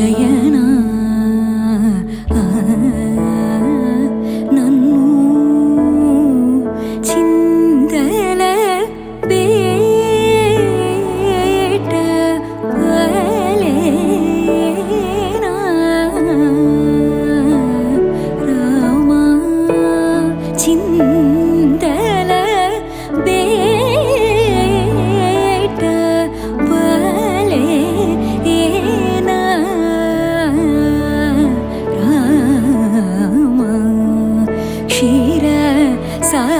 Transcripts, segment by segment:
ಶಯನಾ ನನ್ನು ಚಿಂತಲ ಬೇಟ ಬಲೇನಾ ರಾಮ ಚಿಂತಲ ಬೇಟ ಬಲೇನಾ ರಾಮ ಕ್ಷೀರ ಸಾಗರ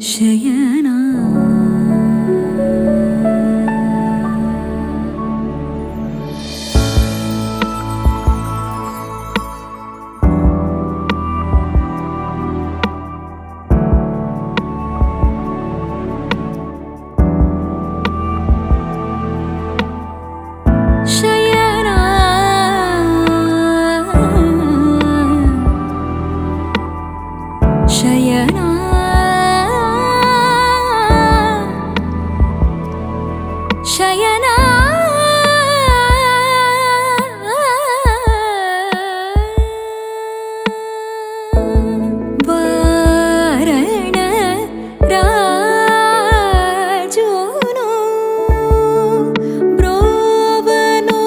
ಶಯನಾ ಶಯನಾ ಶಯನಾ ವಾರಣ ರಾಜುನು ಬ್ರೋವನು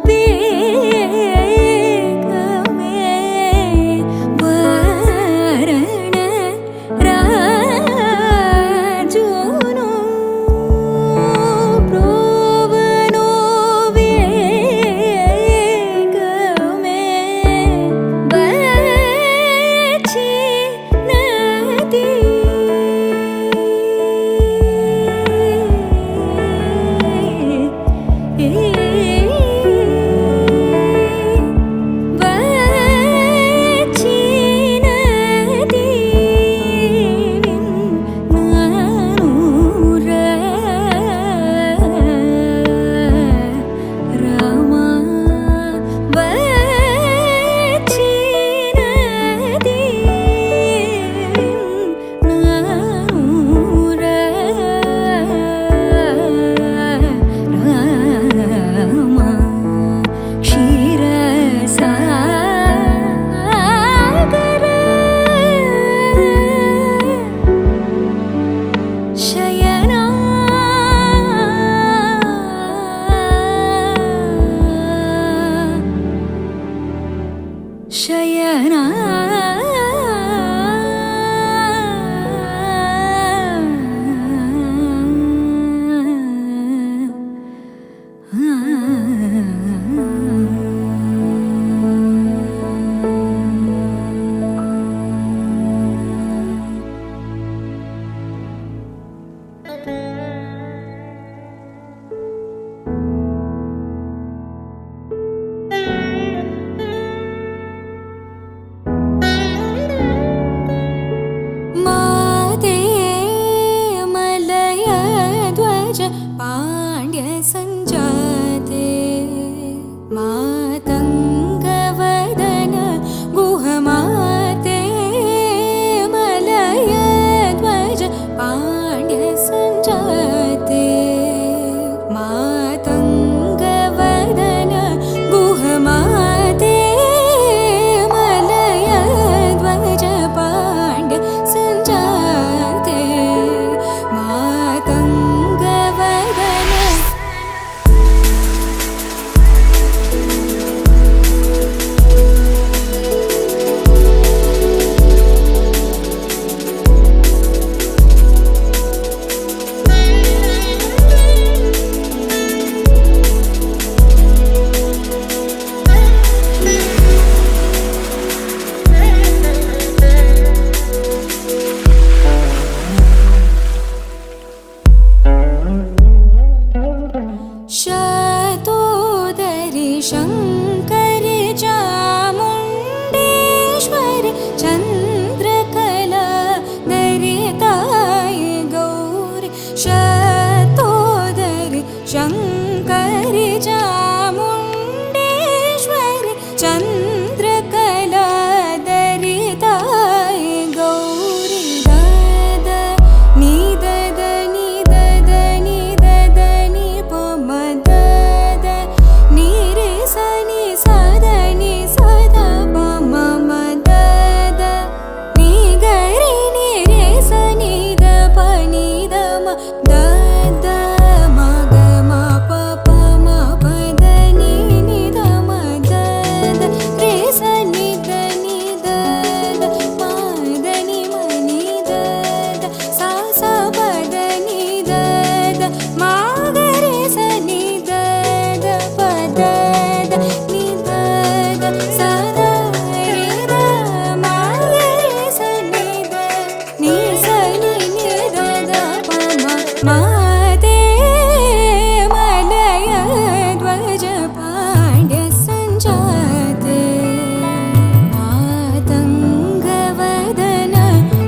ಬೇಗಮೇ ವಾರಣ ರಾಜುನು ಬ್ರೋವನು ಬೇಗಮೇ ಬಚಿ ನದಿ ಬಚಿ ನದಿ ನಾನೂರ ರಾಮ ಬಚಿ ನದಿ ನಾನೂರ ರಾಮ ಕ್ಷೀರ ಸಾಗರ ಶಯನಾ ಶಯನಾ ಮಾತೆ ಮಲಯ ಧ್ವಜ ಪಾಂಡ್ಯ ಸಂಜಾತೆ ಮಾತಂಗವದನ ಗುಹಮಾತೆ ಮಲಯ ಧ್ವಜ ಪಾಂಡ್ಯ ಸಂಜಾತೆ ಮಾತಂಗವದನ ಗುಹಮಾತೆ ಮಲಯ ಧ್ವಜ ಪಾಂಡ್ಯ ಸಂಜಾತೆ ಮಾತಂಗವದನ शतोदरि शङ्करि चामुण्डेश्वरि चन्द्रकला दरिताय गौरि शतोदरि शङ्करि चामुण्डेश्वरि चन्द्रकला दरिताय गौरि दाद निद माते मलय ध्वज पाण्ड्य सञ्जाते मातङ्गवदन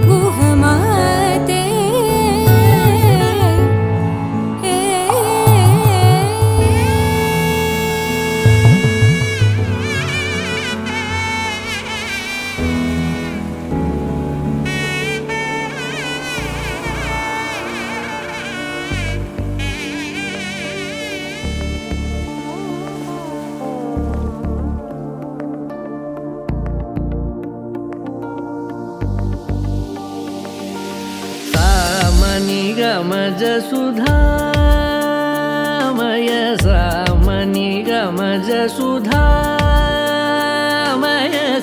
गुहमाते गमज सुधामय सामनि गमज सुधामय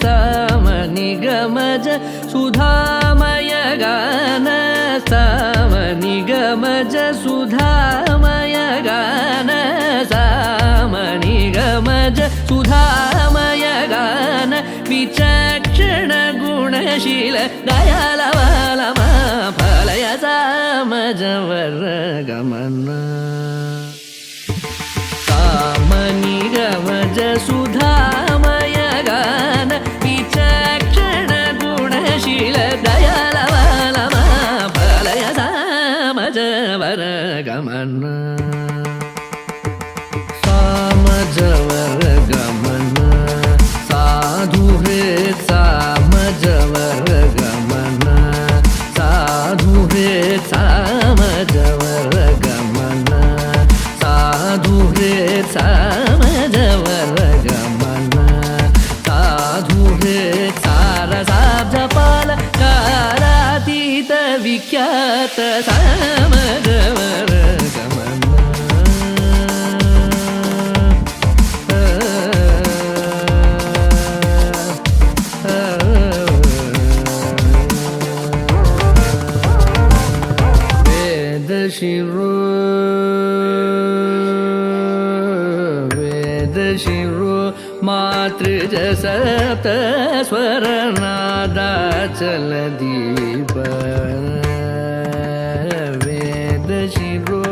सामनि गमज सुधामय गान सामनि गमज सुधामय गान सामनि गमज सुधामय गान विचक्षण गुणशील दयालवालमा फलय सामजवर गमन सामनि गमज सुधामय गान विचक्षण गुणशील दयालवालमा फलय सामजवर गमन सामजवर गमन साधु हृत् सामजवर गमन साधु हृत् सामजवर गमन साधु हृत् सामजवर गमन साधु हृत् सारसाब्जपाल कारातीत विख्यात सामजवर गमन शिरो वेद शिरो मातृज सप्त स्वरनादाचल दीप वेद शिरो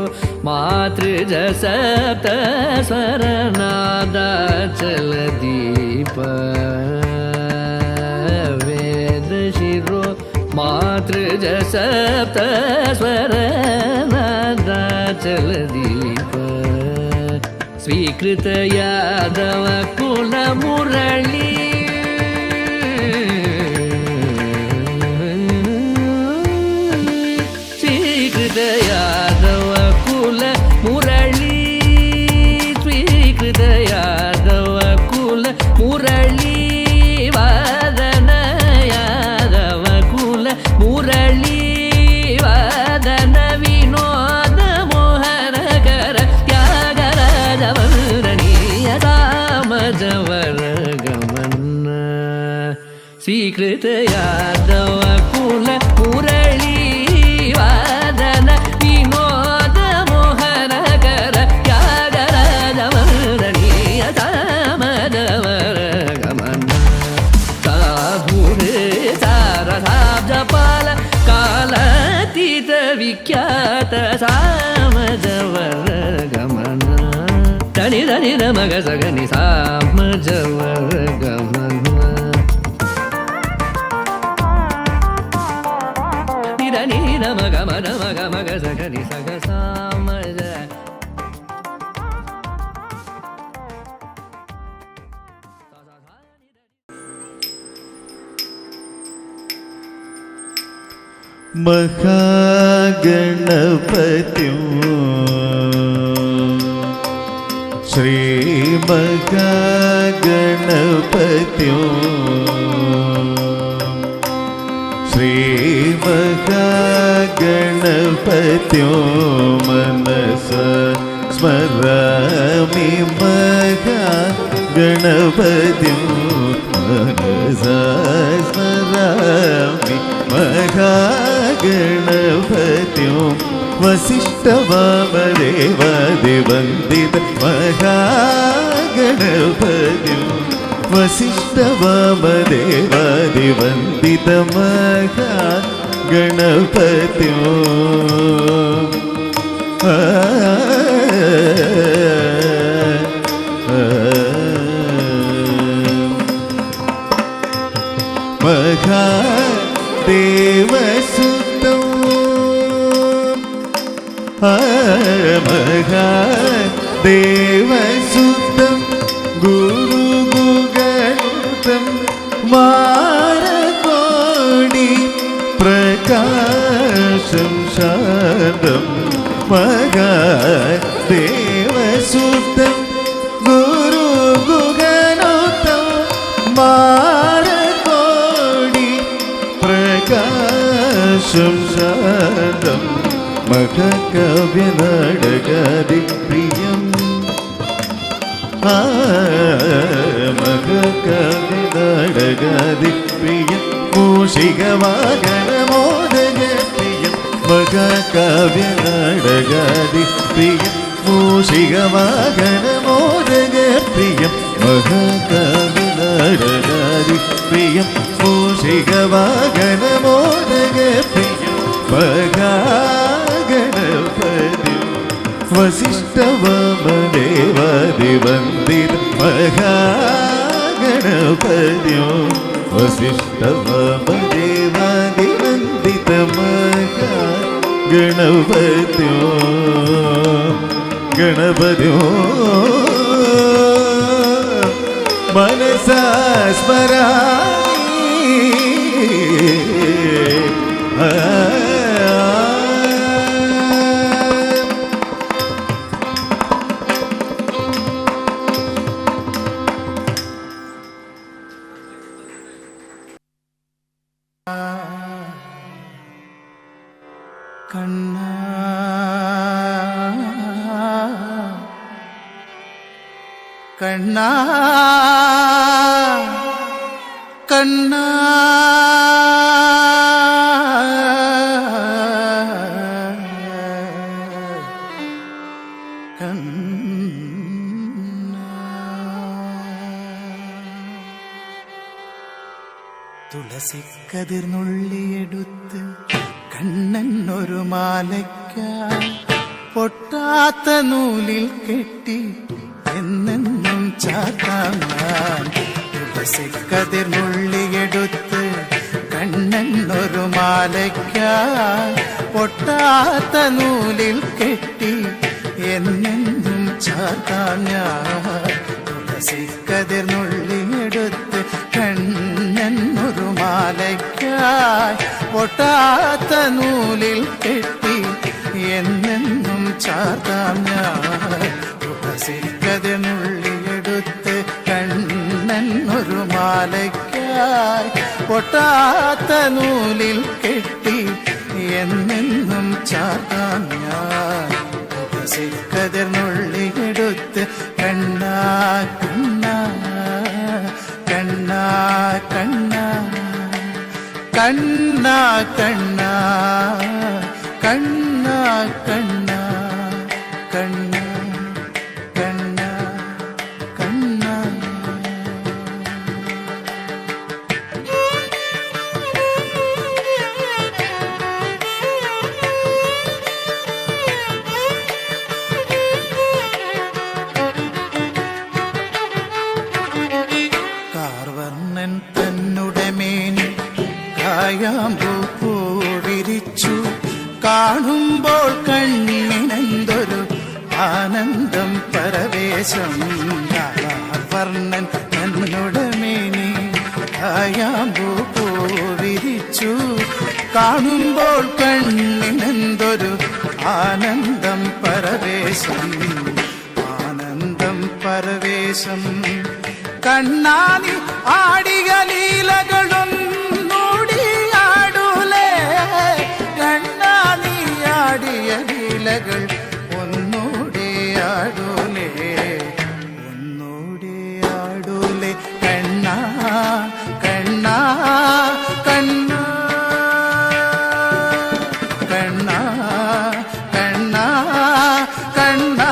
मातृज सप्त स्वरनादाचल दीप वेद शिरो मातृज सप्त स्वरनादाचल दीप स्वीकृत यादव कुल मुरली स्वीकृत यादव कुल मुरली स्वीकृत यादव कुल मुरली वादन यादव कुल मुरली वादन विनोद मोहन कर त्यागराज वर्णनीय सामजवर गमन स्वीकृत यादव कुल मुरली वादन विनोद मोहन कर त्यागराज वर्णनीय सामजवर गमन साधु सारसाब्जपाल कालातीत विख्यात सामजवर गमन धनि धनि मग सगनि सामजवर गमन निधनि मग मग मग सगनि सग सामज महागणपतिं श्री महागणपतिं श्री महागणपतिं मनसा स्मरामि महागणपतिं मनसा स्मरामि महागणपतिं वसिष्ठवामदेवादिवन्दित महागणपतिं वसिष्ठवामदेवादिवन्दित महागणपतिं മഹാദേവസുതം മഹാദേവസുതം ഗുരുഗുഗനുതം വാരകോടി പ്രകാശം ശാന്തം മഹാദേവസുതം ഗുരുഗുഗനുതം വാരകോടി പ്രകാശം ശാന്തം മഹാകാവ്യനാടകാദിപ്രിയം മഹാകാവ്യനാടകാദിപ്രിയം മൂഷികവാഹനമോദകപ്രിയം മഹാകാവ്യനാടകാദിപ്രിയം മൂഷികവാഹനമോദകപ്രിയം മഹാകാവ്യനാടകാദിപ്രിയം മൂഷികവാഹനമോദകപ്രിയം മഹാഗണപതി വസിഷ്ഠവാമദേവാദിവന്ദിത മഹാഗണപതിയോ വസിഷ്ഠവാമദേവാദിവന്ദിത മഹാഗണപതിയോ ഗണപതിയോ മനസാ സ്മരാമി കണ്ണാ കണ്ണാ കണ്ണാ തുളസിക്കതിർന്നുള്ളിയെടുത്ത് കണ്ണൻ ഒരു മാലയ്ക്കായി പൊട്ടാത്ത നൂലിൽ കെട്ടി എന്നെന്നും ചാത്താൻ ഞാൻ. തുളസിക്കതിർന്നുള്ളിയെടുത്ത് കണ്ണൻ ഒരു മാലയ്ക്കായി പൊട്ടാത്ത നൂലിൽ കെട്ടി എന്നെന്നും ചാത്താൻ ഞാൻ. തുളസിക്കതിർന്നുള്ളിയെടുത്ത് കണ്ണൻ ഒരു മാലയ്ക്കായി പൊട്ടാത്ത നൂലിൽ കെട്ടി എന്നെന്നും ചാർത്താം ഞാൻ. തുളസിക്കതിർന്നുള്ളിയെടുത്ത് കണ്ണൻ ഒരു മാലയ്ക്കായി പൊട്ടാത്ത നൂലിൽ കെട്ടി എന്നെന്നും ചാർത്താം ഞാൻ. തുളസിക്കതിർന്നുള്ളിയെടുത്ത് കണ്ണാ കണ്ണാ കണ്ണാ കണ്ണാ കണ്ണാ കണ്ണാ കണ്ണാ കണ്ണാ കണ്ണാ കണ്ണാ കണ്ണാ കാർവർണ്ണൻ തന്നുടെ മേനി കായാമ്പൂ പൂവിരിച്ചു കാണുമ്പോൾ കണ്ണിനെന്തൊരു ആനന്ദം പരവേശം. കാർവർണ്ണൻ തന്നുടെ മേനി കായാമ്പൂ പൂവിരിച്ചു കാണുമ്പോൾ കണ്ണിനെന്തൊരു ആനന്ദം പരവേശം. ആനന്ദം പരവേശം. കണ്ണാനി ആടിയ ലീലകളൊന്നൂടിയാടൂലേ കണ്ണാനി ആടിയ ലീലകൾ ഒന്നൂടിയാടൂലേ ഒന്നൂടിയാടൂലേ കണ്ണാ കണ്ണാ കണ്ണാ കണ്ണാ കണ്ണാ കണ്ണാ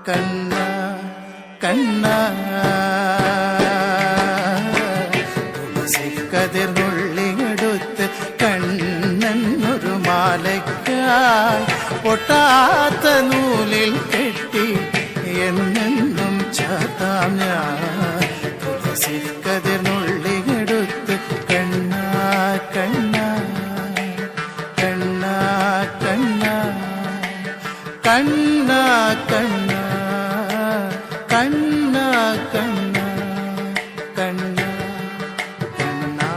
കണ്ണാ കണ്ണാ കണ്ണാ തുളസിക്ക കതിർന്നുള്ളിയെടുത്ത് കണ്ണനൊരു മാലയ്ക്കായി പൊട്ടാത്ത നൂലിൽ കെട്ടി എന്നെന്നും ചാത്താം ഞാൻ. തുളസി കതിർന്നുള്ളിയെടുത്ത് കണ്ണാ കണ്ണാ കണ്ണാ കണ്ണാ കണ്ണാ കണ്ണാ കണ്ണാ കണ്ണാ കണ്ണാ കണ്ണാ.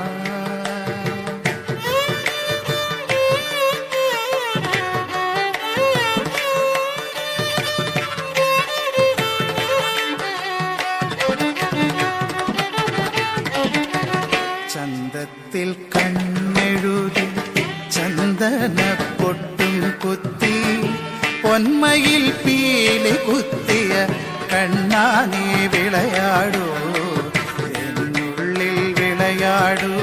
ചന്തത്തിൽ കണ്ണെഴുതി ചന്ദന പൊട്ടും കുത്തി പൊന്മയിൽ പീലി കുത്തിയ കണ്ണാ നീ വിളയാടൂ എന്നുള്ളിൽ വിളയാടൂ.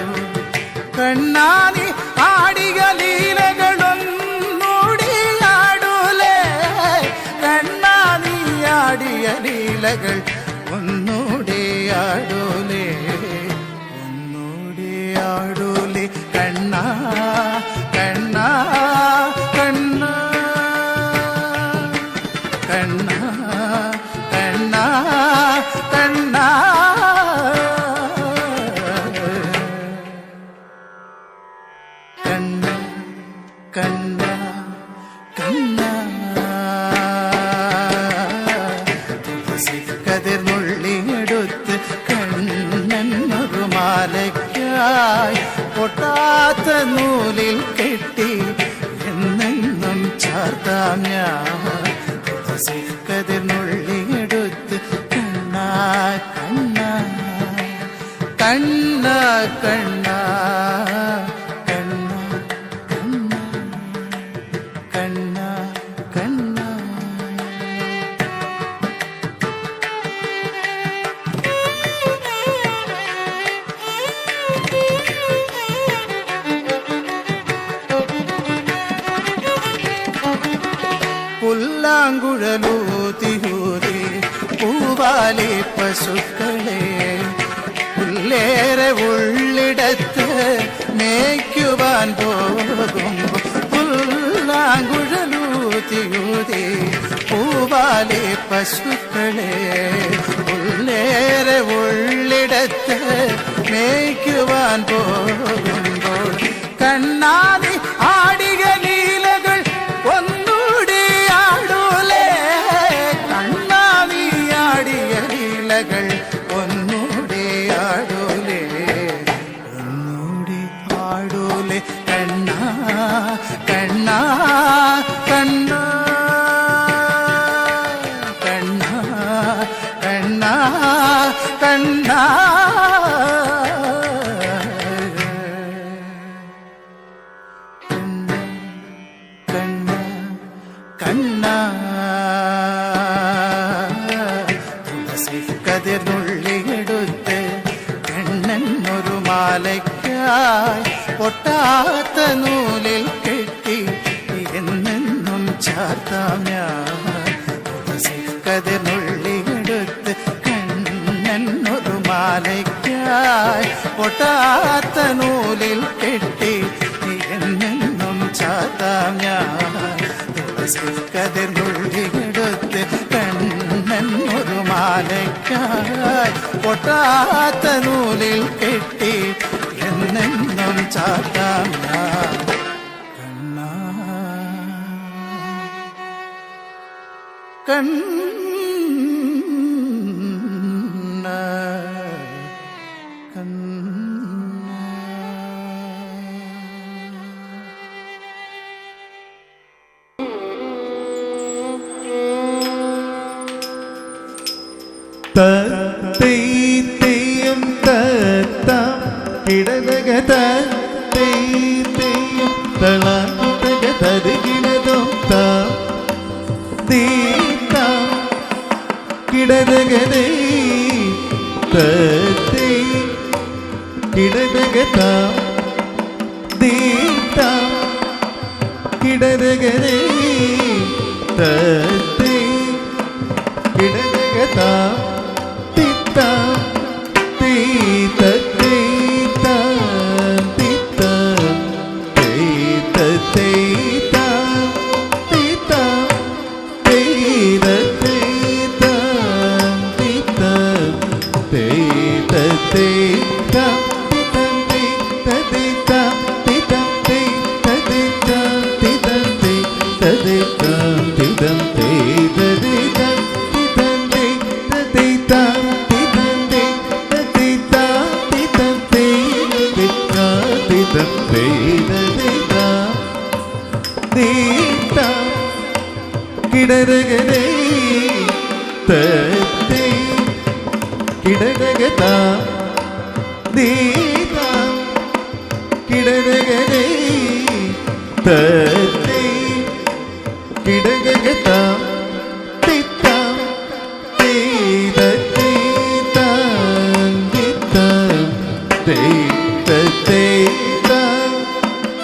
കണ്ണാ നീ ആടിയ ലീലകളൊന്നൂടിയാടൂലേ. കണ്ണാ നീ ആടിയ ലീലകൾ ഒന്നൂടിയാടൂലേ ഒന്നൂടിയാടൂലേ. കണ്ണാ കണ്ണാ കണ്ണാ കണ്ണാ കണ്ണാ കണ്ണാ കണ്ണാ കണ്ണാ കണ്ണാ. തുളസി കതിർന്നുള്ളിയെടുത്ത് കണ്ണനൊരു മാലയ്ക്കായി പൊട്ടാത്ത നൂലിൽ കെട്ടി എന്നെന്നും ചാർത്താം ഞാൻ. തുളസി കതിർന്നുള്ളിയെടുത്ത് കണ്ണാ കണ്ണാ കണ്ണാ കണ്ണാ കണ്ണാ കണ്ണാ കണ്ണാ. പുല്ലാങ്കുഴലൂതിയൂതി പൂവാലി പശുക്കളെ പുല്ലേറെ ഉള്ളിടത്ത് മേയ്ക്കുവാൻ പോകുമ്പോൾ പുല്ലാങ്കുഴലൂതിയൂതി പൂവാലി പശുക്കളെ പുല്ലേറെ ഉള്ളിടത്ത് മേയ്ക്കുവാൻ പോകുമ്പോൾ കണ്ണാതി ആടിക ലീലകൾ ഒന്നൂടിയാടൂലേ. കണ്ണാതി ആടിയ ലീലകൾ ഒന്നൂടിയാടൂലേ ഒന്നൂടി ആടൂലേ. കണ്ണാ കണ്ണാ കണ്ണാ കണ്ണാ കണ്ണാ കണ്ണാ കണ്ണാ കണ്ണാ. തുളസി കതിർന്നുള്ളിയെടുത്ത് കണ്ണനൊരു മാലയ്ക്കായി പൊട്ടാത്ത നൂലിൽ കെട്ടി എന്നെന്നും ചാർത്താം ഞാൻ. തുളസി കതിർന്നുള്ളിയെടുത്ത് കണ്ണനൊരു മാലയ്ക്കായി പൊട്ടാത്ത നൂലിൽ കെട്ടി എന്നെന്നും ചാർത്താം ഞാൻ. തുളസി കതിർന്നുള്ളിയെടുത്ത് കണ്ണനൊരു മാലയ്ക്കായി പൊട്ടാത്ത നൂലിൽ കെട്ടി എന്നെന്നും ചാർത്താം ഞാൻ. കണ്ണാ കണ്ണാ കണ്ണാ. തേയും തത്താം കിടനക തേയും തളാകുതക തരുകിണതും താം ദീതാം കിടനകനേ തേ കിടനക താം ദീതാം കിടനകനേ തേ കിടനക താം തേ താം തിതം തേ തദേ താം തിതം തേ തദേ താം തിതം തേ തദേ താം തിതം തേ തദേ താം തിതം തേ തദേ താം തിതം തേ തദേ താം തിതം തേ തദേ താം തിതം തേ തദേ താം തേ താം കിടരഗദേ തദേ കിടരഗദാ ദേ താം കിടരഗദേ തദേ കിടരഗദാ തിത്താം തേ തദേ താം തിത്താം തേ തദേ താം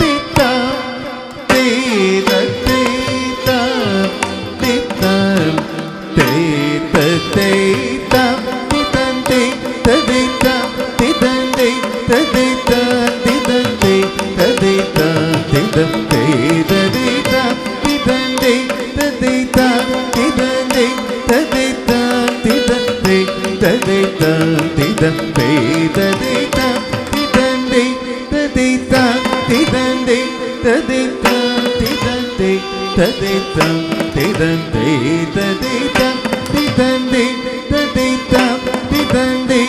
തിത്താം തേ തദേ താം തിത്താം തേ തദേ താം തിതം തേ തദേ താം തിതം തേ തദേ താം തിതം തേ തദേ താം തിതം തേ തദേ താം തിതം തേ തദേ താം തിതം തേ തദേ താം തിതം തേ തദേ താം തിതം തേ തദേ താം തിതം തേ തദേ താം തിതം തേ തദേ താം തിതം തേ തദേ താം തിതം തേ തദേ താം തിതം തേ തദേ താം തിതം തേ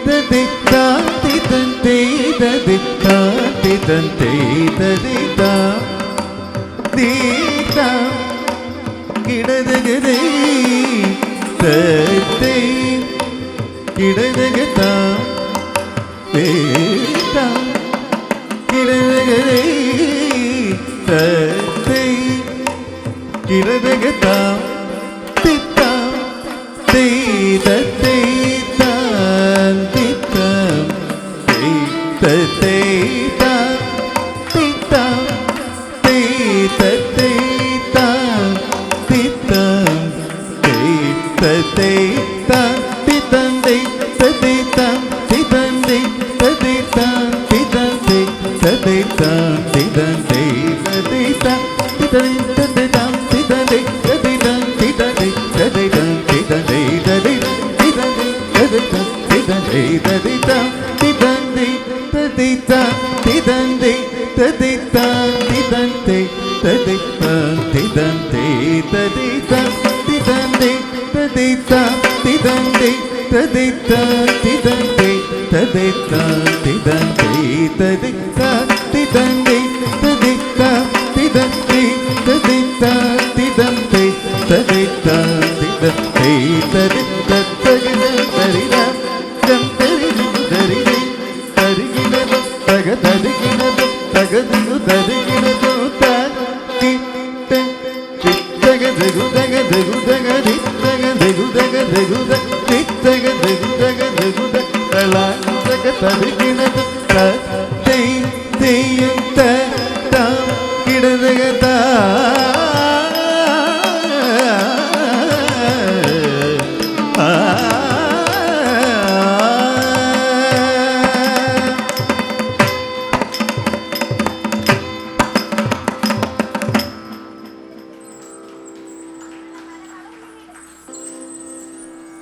തദേ താം തിതം തേ തദേ താം തിതം തേ തദേ താം തേ താം കിടരഗദേ തദേ കിടരഗദാ തേ താം കിടരഗദേ തദേ കിടരഗദാ തിത്താം തേ തദേ താം തിത്താം തേ തദേ താം തിത്താം തേ തദേ താം തിത്താം തേ തദേ താം തിതം തേ തദേ താം തിതം തേ തദേ താം തിതം തേ തദേ താം തിതം തേ തദേ താം തിതം തദേ താം തിതം തേ തദേ താം തിതം തേ തദേ താം തിതം തേ തദേ തിതം തേ തദേ താം തിതം തേ തദേ താം തിതം തേ തദേ താം തിതം തേ തദേ താം തിതം തേ തദേ താം തിതം തേ തദേ താം തിതം തേ തദേ താം തിതം തേ തദേ താം തിതം തേ തദേ താം തിതം തേ തദേ താം തിതം തേ തദേ താം തിതം തേ തദേ താം തിതം തേ തദേ താം തിതം തേ തദേ തദേ തരിദം ജം തരിദം തരിദേ തരികിടം തഗ തരികിടം തഗദു തരികിടം താൻ കിട്ട ചിത്തഗ ദഗു ദഗ ദഗു ദഗ ദിത്തഗ ദഗു ദഗ ദഗു ദഗ ദിത്തഗ ദഗു ദഗ ദഗു ദഗ തളാൻ തഗ തരികിടം തേ തേയം താം കിടരഗദാ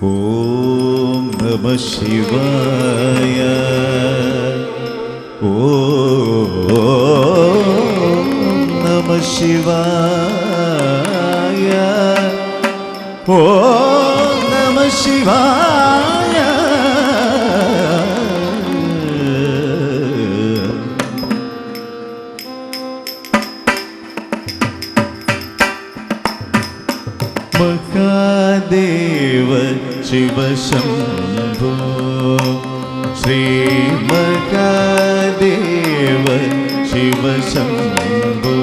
ഓം നമഃ ശിവായ ഓം നമഃ ശിവായ ഓം നമഃ ശിവായ മഹാദേവ ശിവശംഭോ ശ്രീ മഹാദേവ ശിവശംഭോ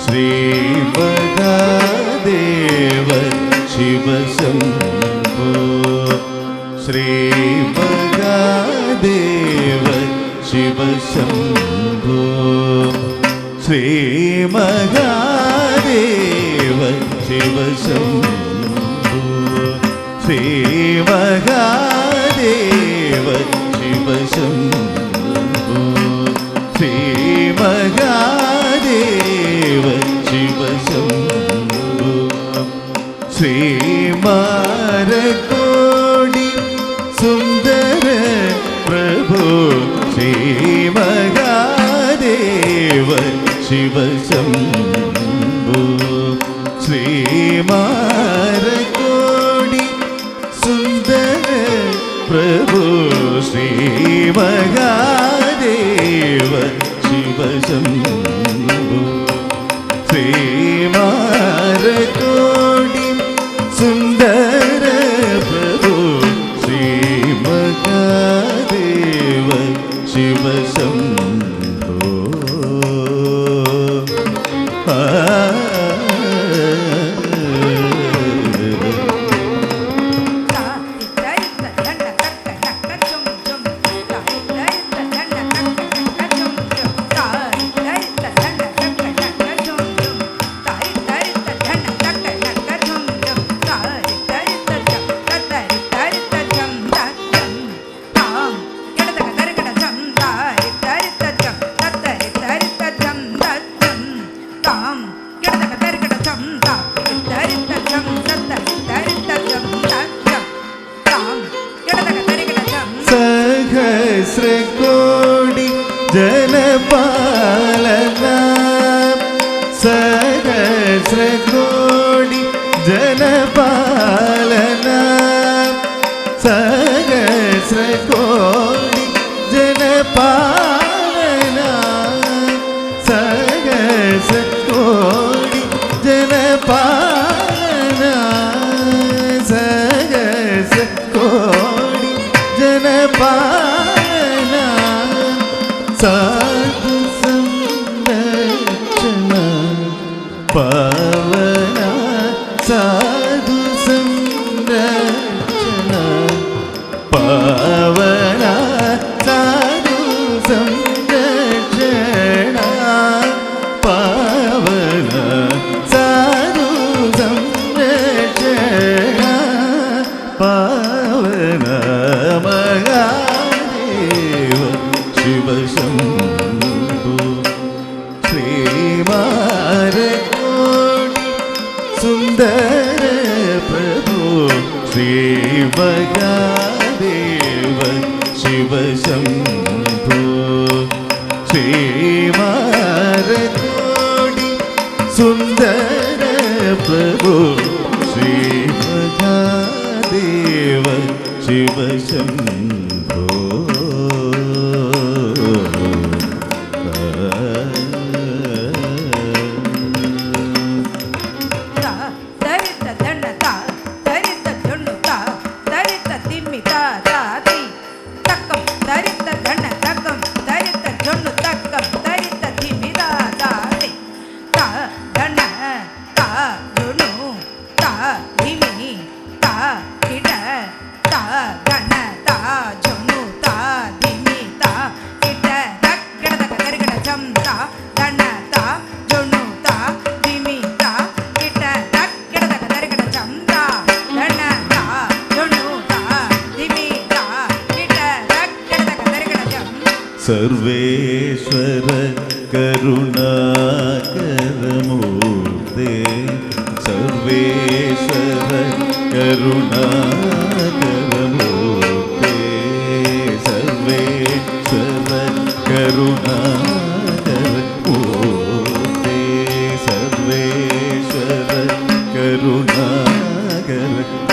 ശ്രീ മഹാദേവ ശിവശംഭോ ശ്രീ മഹാദേവ ശിവശംഭോ ശ്രീ മഹാദേവ ശിവശംഭോ ശ്രീ മഹാദേവ ശിവശംഭോ ശ്രീ മഹാദേവ ശിവശംഭോ ശ്രീ മാരകോടി സുന്ദര ശിവശംഭോ ശ്രീമാരകോടി സുന്ദര പ്രഭു ശ്രീ മഹാദേവ ശിവശംഭോ ശ്രീമാരകോടി സുന്ദര പ്രഭു ശ്രീ മഹാദേവ ശിവശംഭോ സഹസ്രകോടി ജനപാലന സഹസ്രകോടി ജനപാലന സഹസ്രകോടി ജനപാലന സഹസ്രകോടി ജനപാലന സഹസ്രകോടി ജനപാലന സാധു സംരക്ഷണ പവന സാധു സംരക്ഷണ പവന സാധു സംരക്ഷണ പവന സാധു സംരക്ഷണ പവന മഹാദേവ ശിവശംഭോ ശ്രീമാരകോടി സുന്ദര പ്രഭു ശ്രീ മഹാദേവ ശിവശംഭോ ശ്രീമാരകോടി സുന്ദര പ്രഭു ശ്രീ മഹാദേവ ശിവശംഭോ സർവേശ്വര കരുണാകരമൂർത്തേ സർവേശ്വര കരുണാകരമൂർത്തേ സർവേശ്വര കരുണാകരമൂർത്തേ സർവേശ്വര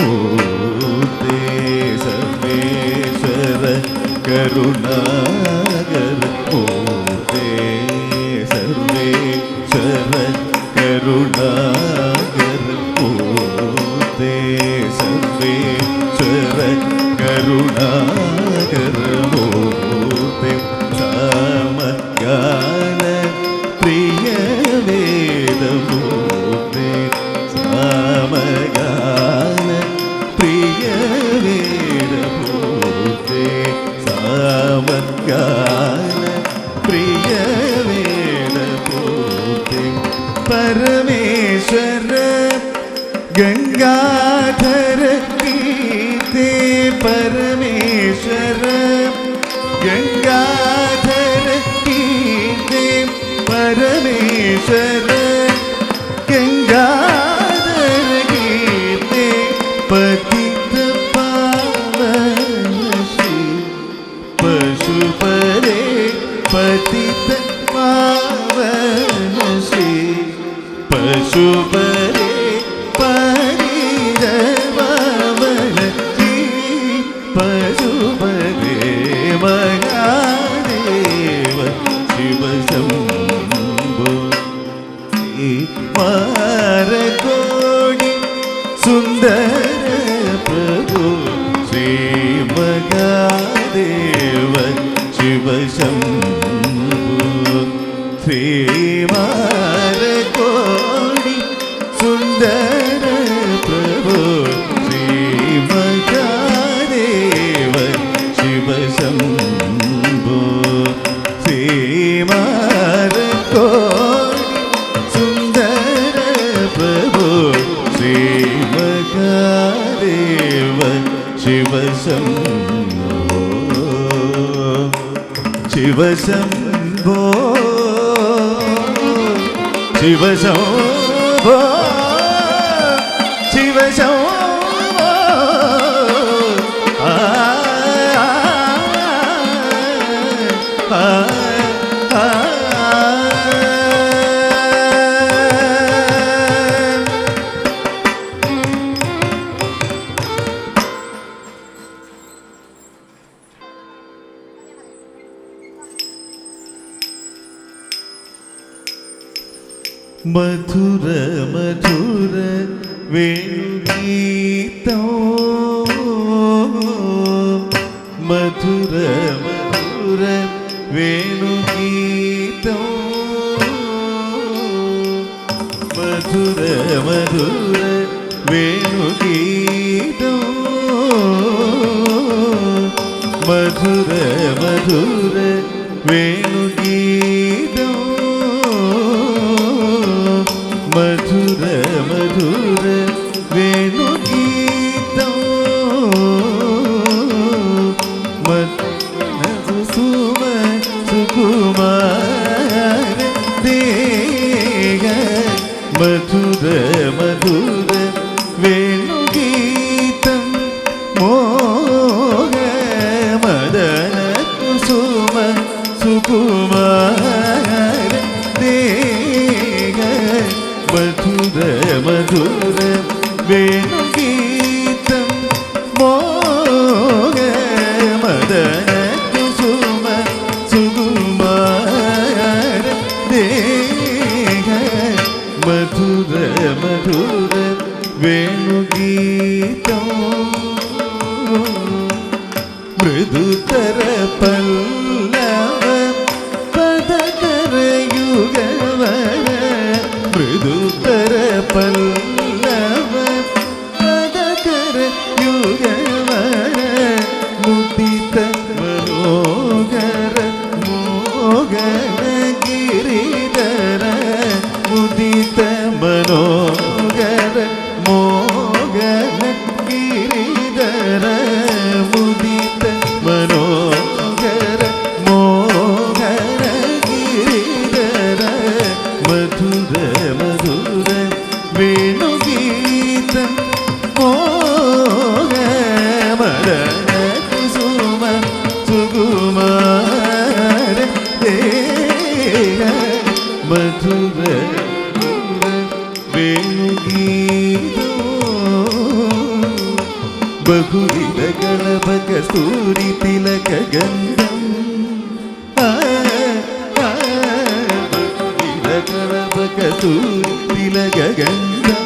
കരുണാകരമൂർത്തേ സർവേശ്വര കരുണാകരമൂർത്തേ സർവേശ്വര കരുണാകരമൂർത്തേ സർവേശ്വര കരുണാകരമൂർത്തേ സാമഗാന പ്രിയ വേദമൂർത്തേ സാമഗാന പ്രിയ വേദമൂർത്തേ സാമഗാന പ്രിയ വേദമൂർത്തേ പരമേശ്വര ഗംഗാധര കീർത്തേ പരമേശ്വര ഗംഗാധര കീർത്തേ പരമേശ്വര ഗംഗാധര കീർത്തേ പതിത പാവന ശ്രീ പശുപതേ പതിത പാവന ശ്രീ ശുഭരേ പരിരവമന പശുപരേ മഹാദേവ ശിവശംഭോ മാരകോടി സുന്ദര പ്രഭു ശ്രീ മഹാദേവ ശിവശംഭോ ശ്രീ മാരകോടി സുന്ദര പ്രഭു ശ്രീ മഹാദേവ ശിവശംഭോ ശ്രീ മാരകോടി സുന്ദര പ്രഭു ശ്രീ മഹാദേവ ശിവശംഭോ ശിവശംഭോ ശിവശംഭോ ശിവശംഭോ മധുര മധുര വേണുഗീതം മധുര മധുര വേണുഗീതം മധുര മധുര വേണുഗീതം മധുര മധുര വേണുഗീതം മധുര മധുര വേണുഗീതം സുസുമ സുകുമാര ദേഹ മധുര മധുര വേണുഗീതം മോഹ മദന കുസുമ സുകുമാര ദേഹ മധുര മധുര വേണുഗീതം മോഹ മദന കുസുമ സുകുമാര ദേഹ മധുര മധുര വേണുഗീതം മൃദുതര പല്ലവ പദകര യുഗവര മൃദുതര പല്ലവ പദകര യുഗവര മുദിത മനോഹര മോഹന ഗിരിധര മുദിത മനോഹര മോഹന ഗിരിധര മുദിത മനോഹര മോഹന ഗിരിധര മധുര മധുര വേണുഗീതം മോഹ മദന കുസുമ സുകുമാര ദേഹ മധുര വേണുഗീതം ബഹുവിധ ഗണപക സൂരി തിലക ഗന്ധം തിലക ഗന്ധം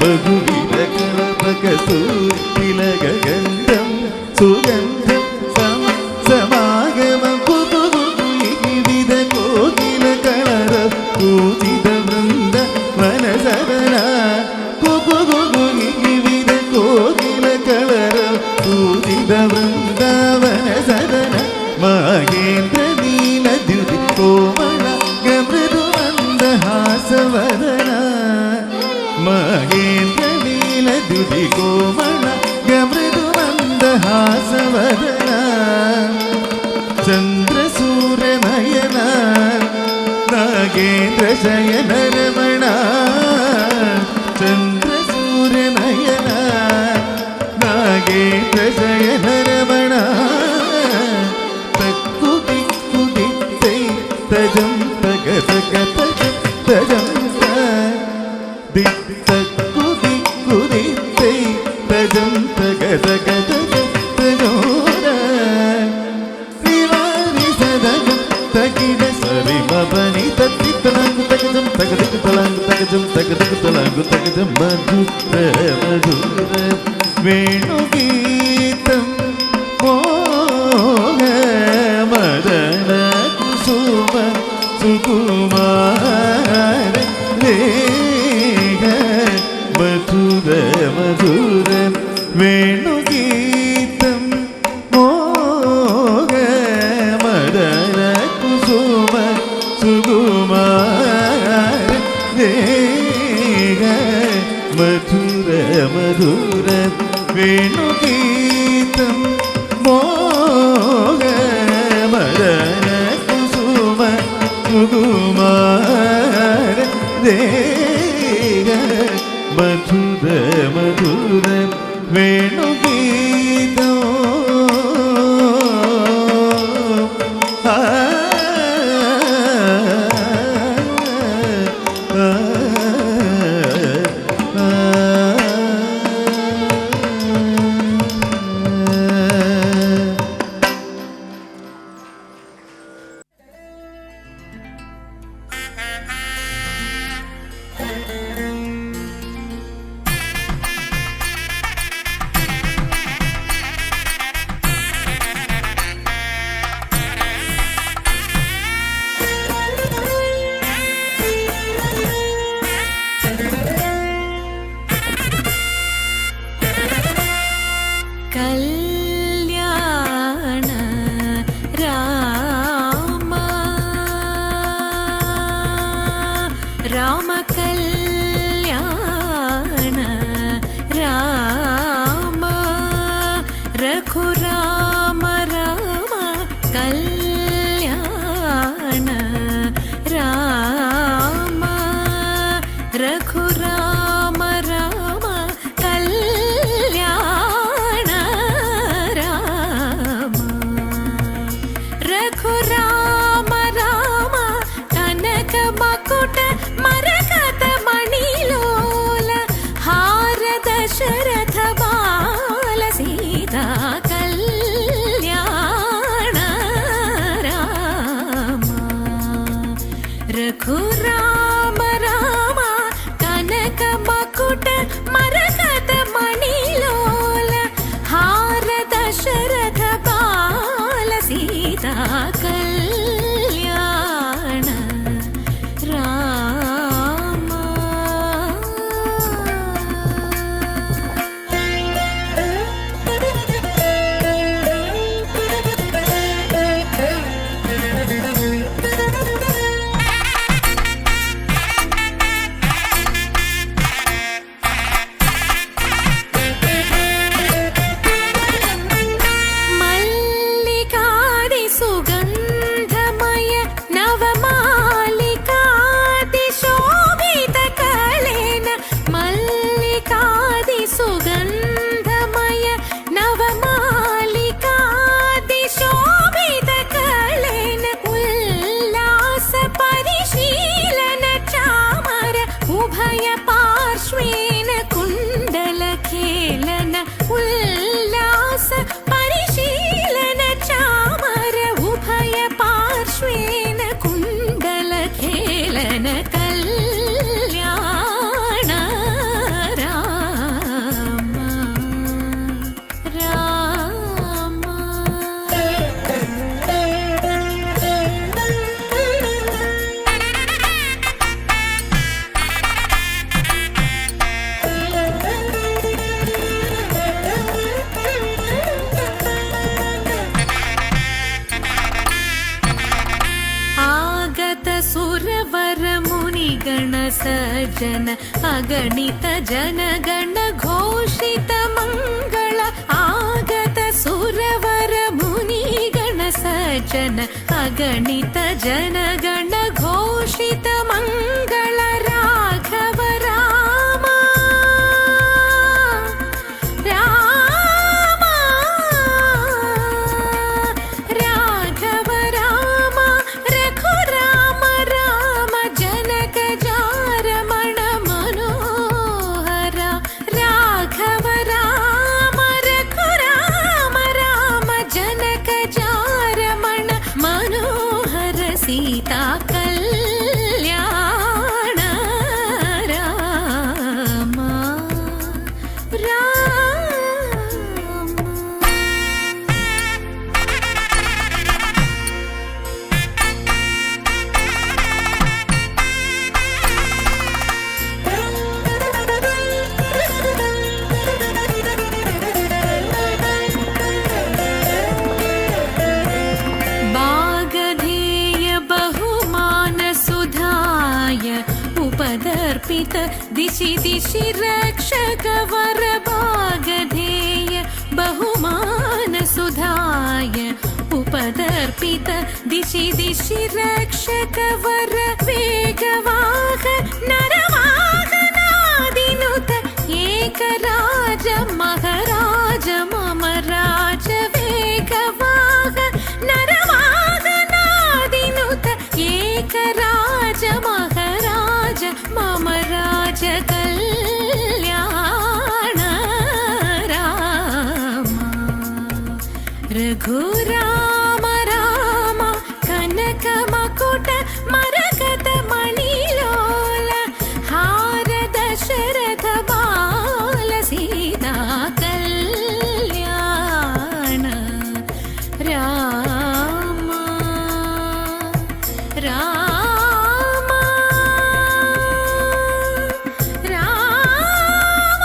ബഹുവിധ ഗണപക തിലക ഗന്ധം സുഗന്ധം സമാഗമ വിവിധ കോകില കളര പൂജിത വൃന്ദ വനസദന വിവിധ കോകില കളര പൂജിത വൃന്ദാവന സദന മഹേന്ദ്ര നീലദ്യുതി കോമള ഗമൃദുമന്ദഹാസവദന മഹേന്ദ്ര നീലദ്യുതി കോമള ഗമൃദുമന്ദഹാസവദന ചന്ദ്രസൂര്യനയന നാഗേന്ദ്ര ശയന രമണ ചന്ദ്രസൂര്യനയന നാഗേന്ദ്ര ശയന രമണ തക്കുതി കുതിത്തൈ തജം തഗത തജം ദിത്ത കുതി കുതിത്തൈ തജം തഗത ഗതജം തജോര ശ്രീവാരി സദഗം തകിട സരി മബനി തത്തി തലങ്കു തകജം തകദികു തലങ്കു തകജം തകദികു തലങ്കു തകജം മധുര മധുര വേണുഗീതം മോഹ മദന കുസുമ സുകുമാര രേഖ മധുര മധുര വേണുഗീതം മോഹ മദന കുസുമ സുകുമാര രേഖ മധുര മധുര വേണുഗീതം മോഹ മദന കുസുമ സുകുമാര രേഖ മധുര മധുര വേണുഗീതം കല്യാണ രാമ രാമ കല്യാണ രാമ രഘുരാമ രാമ കല്യാണ രാമ രഘുരാമ രാമ കല്യാണ രാമ രഘുരാമ രാമ കനക മകുട മരകത മണിലോല ഹാര ദശരഥ ബാല സീതാ കല്യാണ രാമ രഘുരാമ രാമ കനക മകുട മരകത മണിലോല ഹാര ദശരഥ ബാല സീതാ കല്യാണ രാമ മല്ലികാതി സുഗന്ധമയ നവമാലികാതി ശോഭിത കളേന മല്ലികാതി സുഗന്ധമയ നവമാലികാതി ശോഭിത കളേന ഉല്ലാസ പരിശീലന ചാമര ഉഭയ പാർശ്വേന കുണ്ടല ഖേലന ഉല്ലാസ പരിശീലന ചാമര ഉഭയ പാർശ്വേന കുണ്ടല ഖേലന കല്യാണ രാമ രാമ ಆಗತ ಸುರವರ ಮುನಿಗಣ ಸಜ್ಜನ ಅಗಣಿತ ಜನಗಣ ಘೋಷಿತ ಮಂಗಳ ಆಗತ ಸುರವರ ಮುನಿಗಣ ಸಜ್ಜನ ಅಗಣಿತ ಜನಗಣ ಘೋಷಿತ ಮಂಗಳ ರಾಘವ ರಾಮ ರಾಮ ರಾಘವ ರಾಮ ರಘುರಾಮ ರಾಮ उपदर्पित दिशि दिशि रक्षक वरभागधेय बहुमान सुधाय उपदर्पित दिशि दिशि रक्षक वर वेगवाह नरवाहनादिनुत एकराज महराज मम राज वेगवाह नरवाहनादिनुत एकराज महराज मम राज कल्याण राम रघुराम राम कनक मकुट मरकत मणिलोल हार दशरथ बाल सीता कल्याण Ram Ram Ram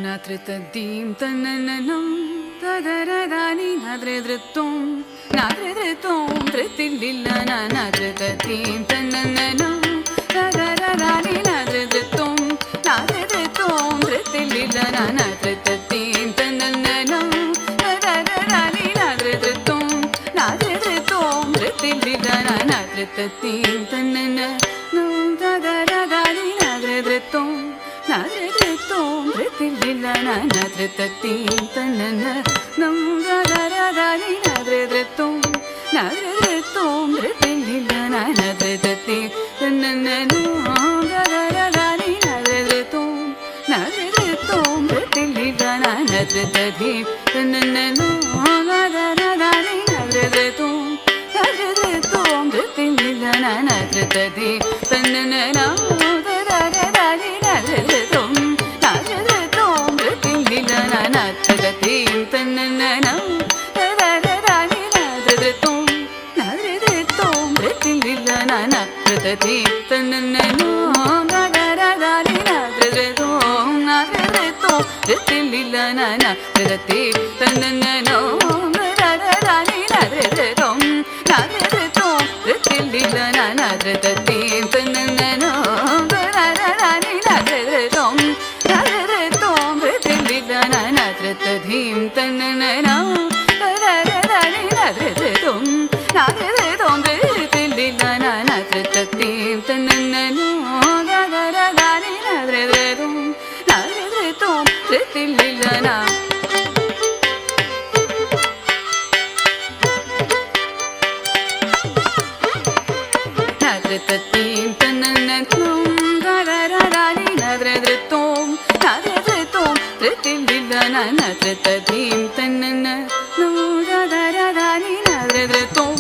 Natritaddim tananam tadaradani nadridritum nadridritum tritillillana natritaddim tananam tadaradani nadridritum nadridritum tritillillana natritaddim tananam tadaradani nadridritum nadridritum tritillillana natritaddim tananam tadaradani nadridritum nadridritum tritillillana natritaddim tanana nam tadaradani nadridritum nadridritum tritillillana natritaddim tanana nam tadaradani nadridritum nadridritum tritillillana natritaddim tanana nam tadaradani nadridritum nadridritum tritillillana natritaddim tanana nam tadaradani nadridritum nadridritum tritillillana natritaddim tanana nam tadaradani nadridritum nadridritum tritillillana natritaddim tanana nam tadaradani nadridritum nadridritum tritillillana natritaddim tanana nam tadaradani nadridritum nadridritum tritillillana natritaddim tanana nam tadaradani nadridritum nadridritum tritillillana natritaddim tanana nam tadaradani nadridritum nadridritum tritillillana natritaddim tanana nam tadaradani nadridritum nadridritum tritillillana nadritaddim tanana nam tadaradani nadridritum nadridritum tritillillana natritaddim tanana nam tadaradani nadridritum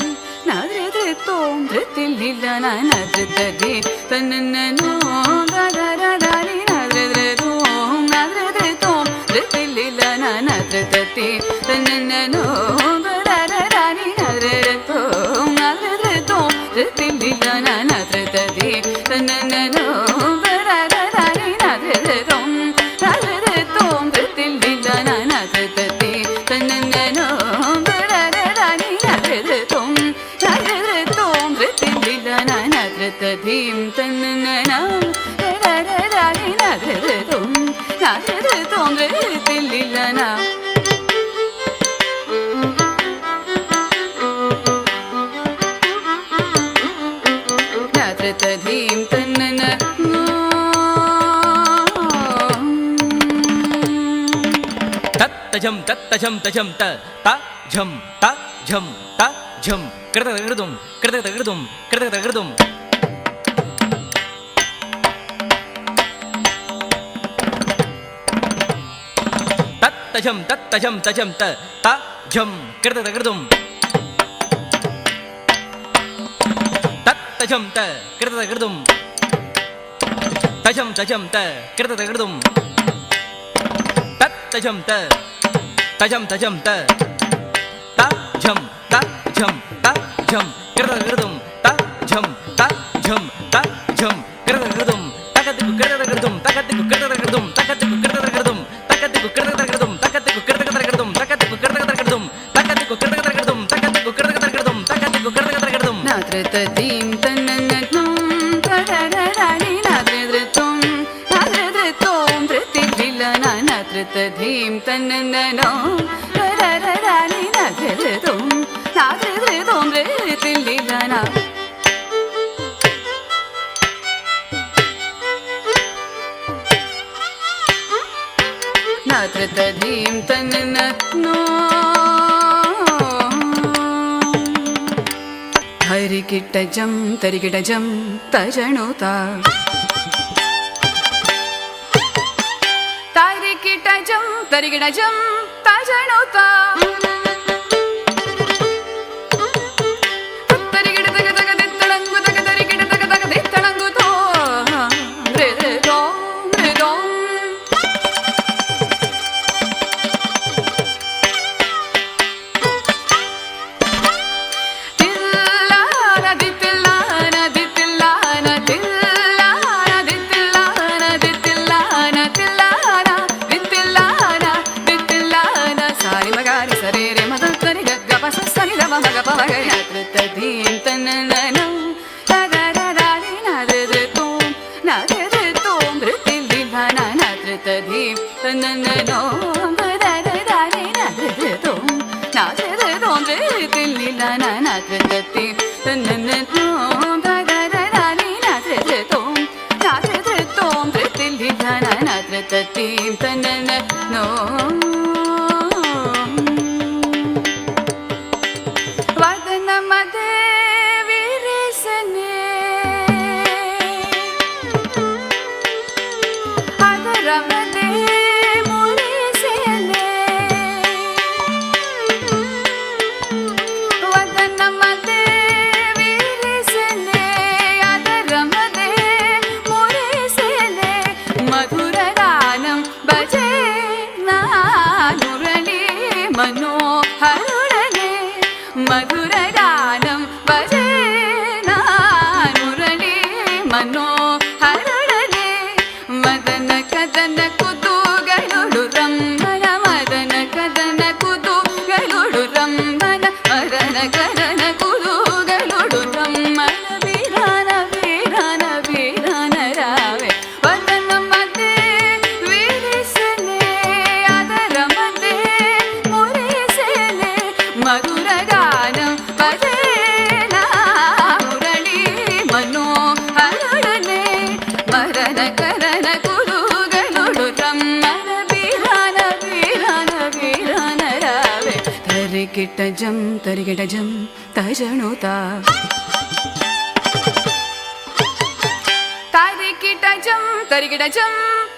nadridritum tritillillana natritaddim tanana nam tadaradani nadridritum nadridritum tritillillana natritaddim tanana nam tadaradani nadridritum nadridritum tritillillana natritaddim tanana nam tadaradani nadridritum nadridritum tritillillana natritaddim tanana nam tadaradani nadridritum nadridritum tritillillana natritaddim tanana nam tadaradani nadridritum nadridritum tritillillana natritaddim tanana तत्तजं तत्तजं तजं त झं त झं त झं कृतकृतुं कृतकृतुं कृतकृतुं तत्तजं तत्तजं तजं त तजं कृतकृतुं तत्तजं त कृतकृतुं तजं तजं त कृतकृतुं तत्तजं त तजं तजं त तजं तजं तजं कृतकृतुं तजं तजं तजं कृतकृतुं तकतिकु कृतकृतुं तकतिकु कृतकृतुं तकतिकु कृतकृतुं तकतिकु कृतकृतुं तकतिकु कृतकृतुं तकतिकु कृतकृतुं तकतिकु कृतकृतुं तकतिकु कृतकृतुं तकतिकु कृतकृतुं नाद्रतदीं तन्नन्नं तररराणि नाद्रदृतों नाद्रदृतों धृतिर्विलना नाद्रतदीं तन्नन्नो तररराणि नाद्रदृतों नाद्रदृतों धृतिर्विलना नाद्रतदीं तन्नन्नो हरिकिट्टजं तरिकिटजं तजणुता तारिकिटजं तरिकिटजं तजणुता नाद्रतदीं तन्नन्नो तररराणि नाद्रदृतों नाद्रदृतों धृतिर्विलना नाद्रतदीं तन्नन्नो तररराणि नाद्रदृतों नाद्रदृतों धृतिर्विलना नाद्रतदीं तन्नन्नो तररराणि नाद्रदृतों नाद्रदृतों धृतिर्विलना नाद्रतदीं तन्नन्नो मधुरगानं भजे नानुरणे मनोहरणे मदन कदन कुतूगलुडु रम्मन मदन कदन कुतूगलुडु रम्मन मदन कदन कुतूगलुडु रम्मन वीरान वीरान वीरान रावे वदन मदे विरिसने ಅದರ ಮದೆ ಮುರಿಸನೆ ಮಧುರಗಾನಂ ಭಜೆ ಮುರಳಿ ಮನೋಹರನೆ ಮರಣ ಕರಣ ಕುರುಗಲುಡು ರಮ್ಮನ ಬೀರಾನ ಬೀರಾನ ಬೀರಾನ ರಾವೆ ತರಿಗಿಟಜಂ ತಜಣುತಾ ತರಿಗಿಟಜಂ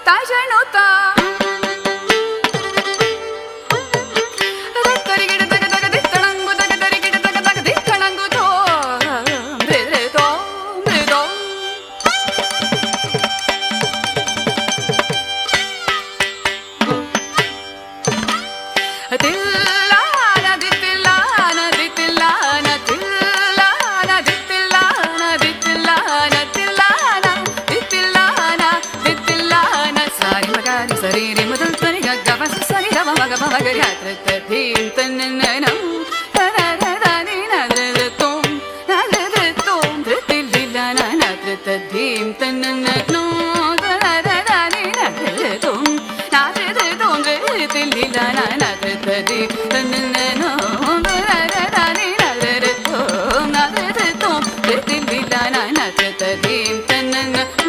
ತಜಣುತಾ नाद्रतदीं तन्नन्नो तररराणि नाद्रदृतों नाद्रदृतों धृतिर्विलना नाद्रतदीं तन्नन्नो तररराणि नाद्रदृतों नाद्रदृतों धृतिर्विलना नाद्रतदीं तन्नन्नो तररराणि नाद्रदृतों नाद्रदृतों धृतिर्विलना नाद्रतदीं तन्नन्नो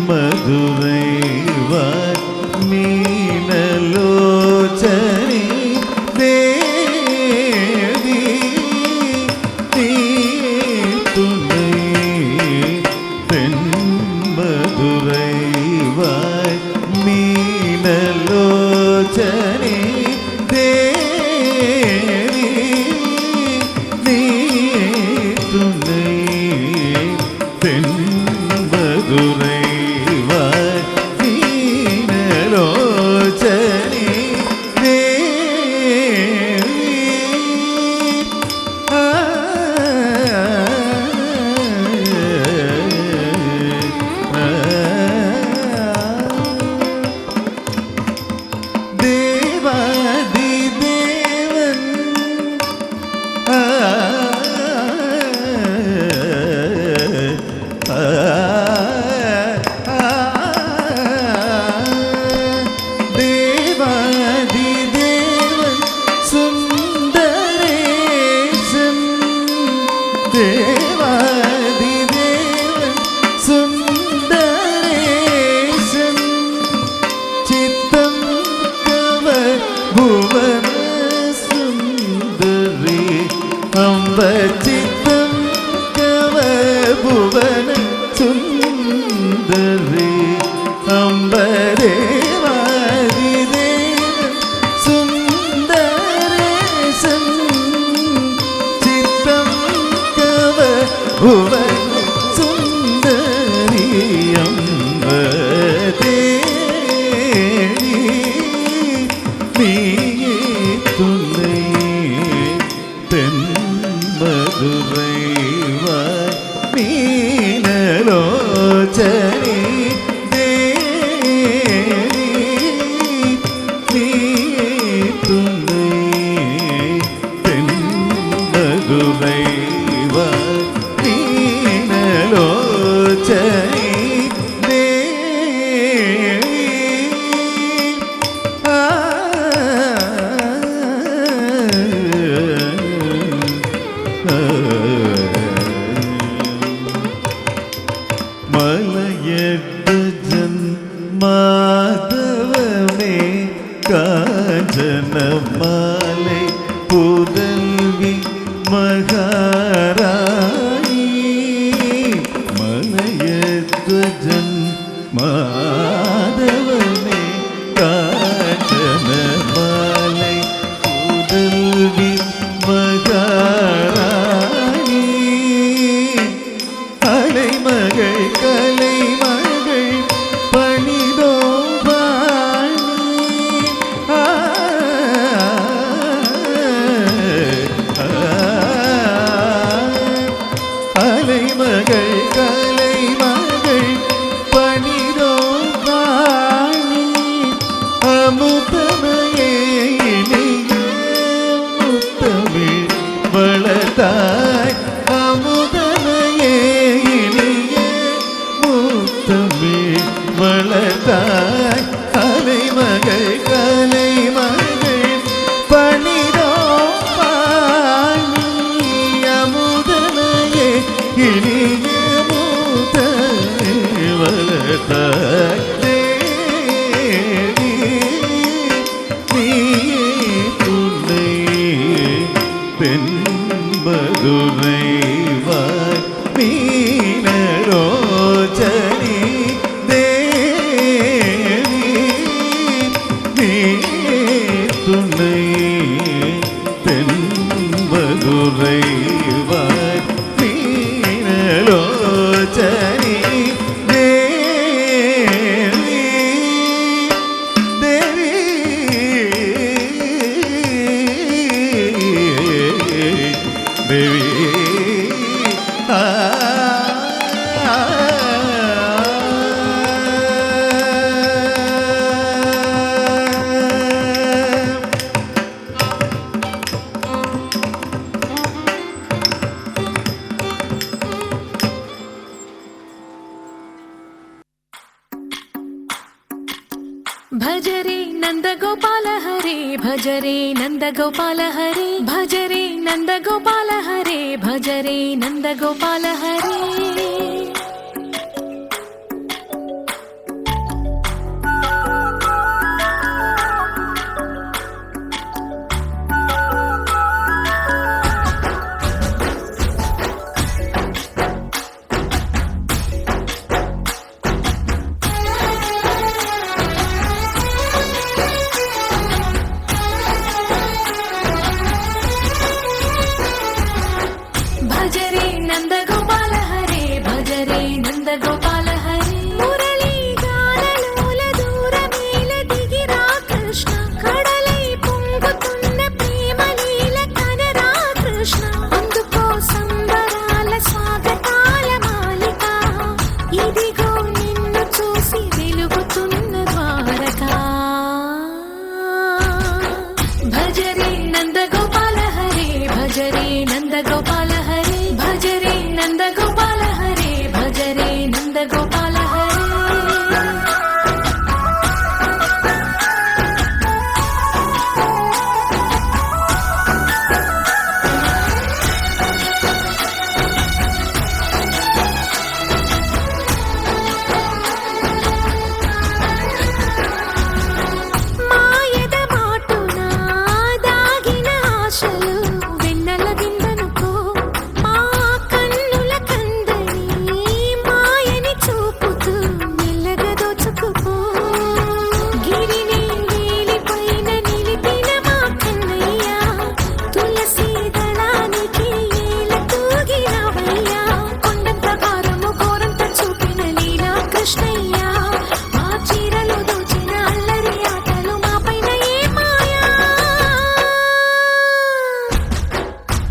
மதுரை மீனலோச்சனி தேவி நீ துணை தென் மதுரை மீனலோச்சனி தேவி நீ துணை தென் மதுரை மீனலோச்சனி தேவி தேவாதி தேவன் தேவாதி தேவன் சுந்தரேசன் தேவாதி தேவன் சுந்தரேசன் சித்தம் கவர் புவன சுந்தரி அம்ப சித்தம் கவர் புவன சுந்தரி அம்ப தேவாதி தேவன் சுந்தரேசன் சித்தம் கவர் புவன சுந்தரி அம்ப தேவி நீயே துணை தென் மதுரை மீனலோச்சனி தேவி நீயே துணை தென் மதுரை மீனலோச்சனி தேவி மலையடுஜன் மாதவமே காஞ்சன மாலை புதல்வி மகாராணி மலையடுஜன் மாதவமே காஞ்சன மாலை புதல்வி மகாராணி அலைமகள் கலைமகள் பணிதோ வாணி அலைமகள் கலைமகள் பணிதோ வாணி அமுதமையே இனிய முத்தமிழ் வளர்த்தாய் அமுதமையே இனிய முத்தமிழ் வளர்த்தாய் அலைமகள் கலைமகள் பணிதோ பாணி அமுதமையே இனிய முத்தமிழ் வளர்த்தாய் தேவி நீயே துணை தென் மதுரை மீனலோச்சனி தேவி நீயே துணை தென் மதுரை மீனலோச்சனி தேவி தேவி தேவி भजरे नन्दगोपाल हरे भजरे नन्दगोपाल हरे भजरे नन्दगोपाल हरे भजरे नन्दगोपाल हरे వెలుగుతున్న ద్వారకా భజరే నందగోపాల హరే భజరే నందగోపాల హరే భజరే నందగోపాల హరే భజరే నందగోపాల హరే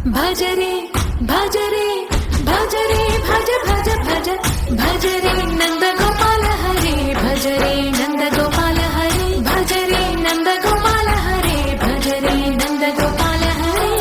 భజరే భజరే భజరే భజ భజ భజ భజరే నందగోపాల హరే భజరే నందగోపాల హరే భజరే నందగోపాల హరే భజరే నందగోపాల హరే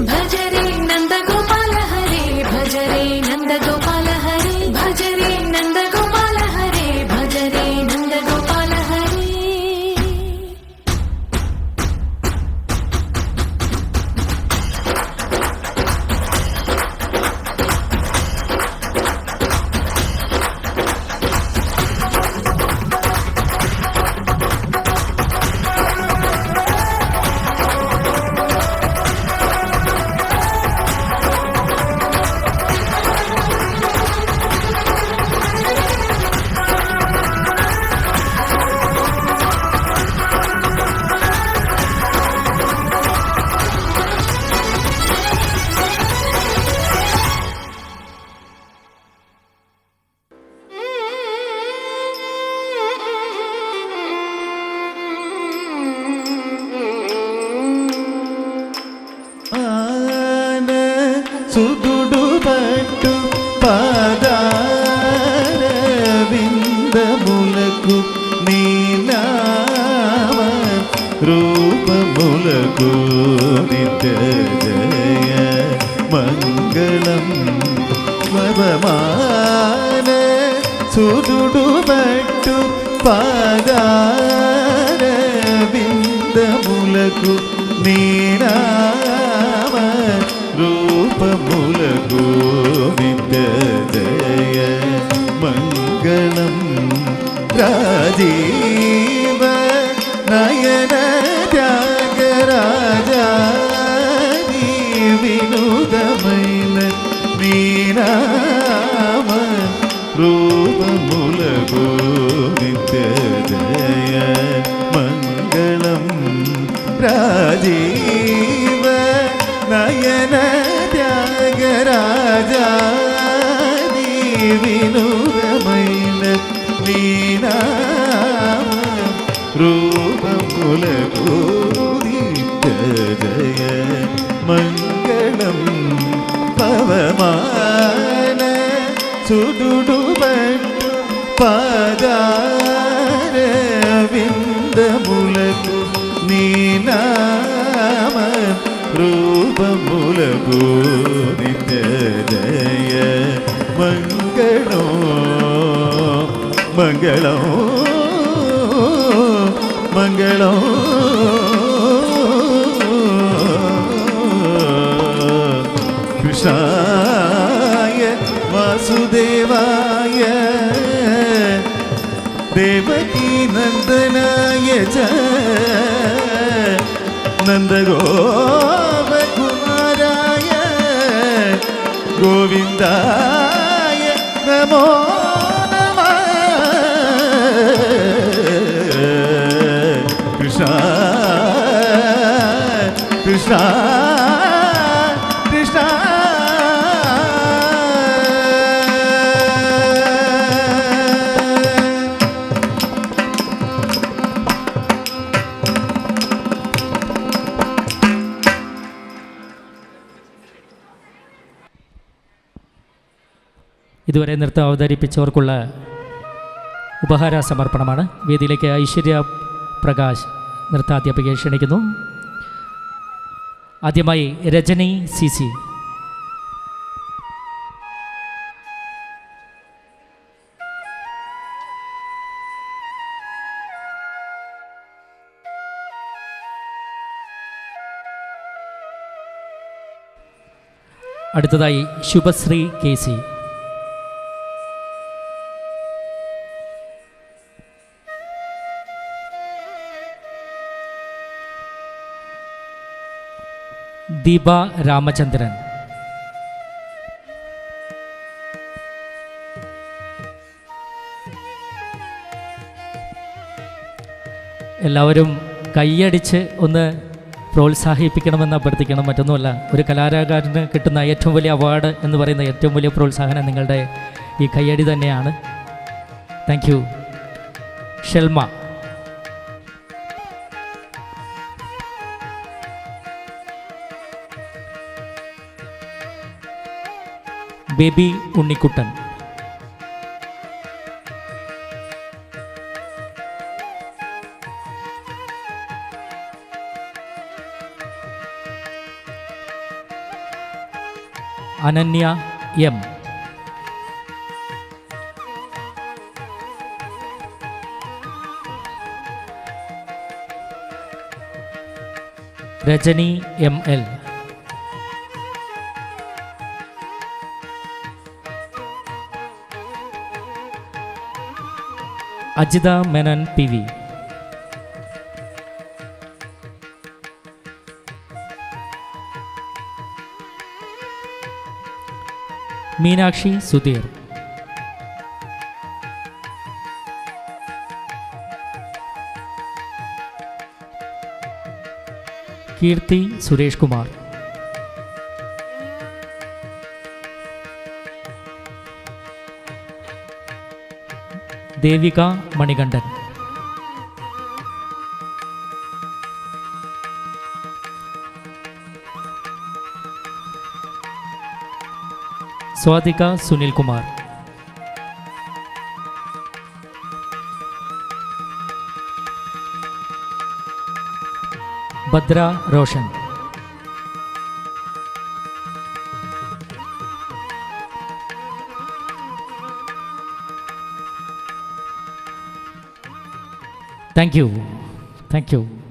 భజరే నందగోపాల హరే భజరే నందగోపాల హరే భజరే నందగోపాల హరే భజరే నందగోపాల హరే సుదుడు పట్టు పాదార విందములకు నీ నామ రూపములకు నిత్య జయ మంగళం స్వరమాన సుదుడు పట్టు పాదార విందములకు నీ నామ రూపములకు నిత్య జయ మంగళం రాజీవ నయన త్యాగరాజా వినూదమైన నీనామ రూపములకు నిత్య జయ మంగళం రాజీవ నయన త్యాగరాజా వినూదమైన నీనామ రూపములకు నిత్య జయ మంగళం పవమాన సుదుడు పట్టు పాదార విందములకు నీ నామ రూపములకు నిత్య జయ మంగళం మంగళం మంగళం కృష్ణాయ వాసు വാസുദേവായ ദേവകീ നന്ദനായ ച നന്ദഗോപകുമാരായ ഗോവിന്ദായ നമോ നമഃ. കൃഷ്ണ കൃഷ്ണ കൃഷ്ണ. ഇതുവരെ നൃത്തം അവതരിപ്പിച്ചവർക്കുള്ള ഉപഹാര സമർപ്പണമാണ്. വേദിയിലേക്ക് ഐശ്വര്യ പ്രകാശ് നൃത്താധ്യാപികയെ ക്ഷണിക്കുന്നു. ആദ്യമായി രജനി CC. അടുത്തതായി ശുഭശ്രീ KC. ദീപ രാമചന്ദ്രൻ. എല്ലാവരും കൈയടിച്ച് ഒന്ന് പ്രോത്സാഹിപ്പിക്കണമെന്ന് അഭ്യർത്ഥിക്കണം. മറ്റൊന്നുമല്ല, ഒരു കലാകാരന് കിട്ടുന്ന ഏറ്റവും വലിയ അവാർഡ് എന്ന് പറയുന്ന ഏറ്റവും വലിയ പ്രോത്സാഹനം നിങ്ങളുടെ ഈ കൈയടി തന്നെയാണ്. Thank you. Shelma. Baby Unnikkuttan. Ananya M. Rajani ML. Ajitha Menon PV. Meenakshi Sudheer. Keerthi Suresh Kumar. Devika Manikandan. Swathika Sunil Kumar. Bhadra Roshan. Thank U.